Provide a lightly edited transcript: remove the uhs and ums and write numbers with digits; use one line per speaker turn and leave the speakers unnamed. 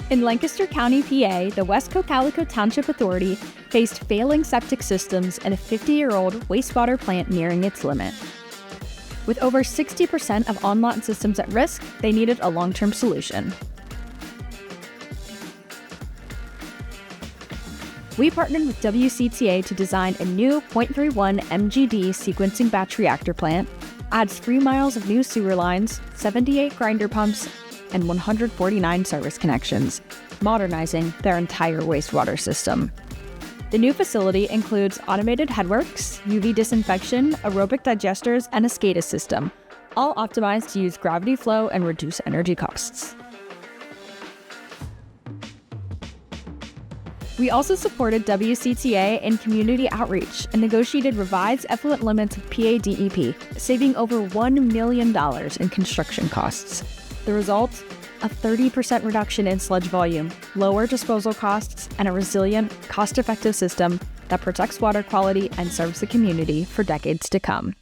In Lancaster County, PA, the West Cocalico Township Authority faced failing septic systems and a 50-year-old wastewater plant nearing its limit. With over 60% of on-lot systems at risk, they needed a long-term solution. We partnered with WCTA to design a new 0.31 MGD sequencing batch reactor plant, adds 3 miles of new sewer lines, 78 grinder pumps, and 149 service connections, modernizing their entire wastewater system. The new facility includes automated headworks, UV disinfection, aerobic digesters, and a SCADA system, all optimized to use gravity flow and reduce energy costs. We also supported WCTA in community outreach and negotiated revised effluent limits of PA/DEP, saving over $1 million in construction costs. The result? A 30% reduction in sludge volume, lower disposal costs, and a resilient, cost-effective system that protects water quality and serves the community for decades to come.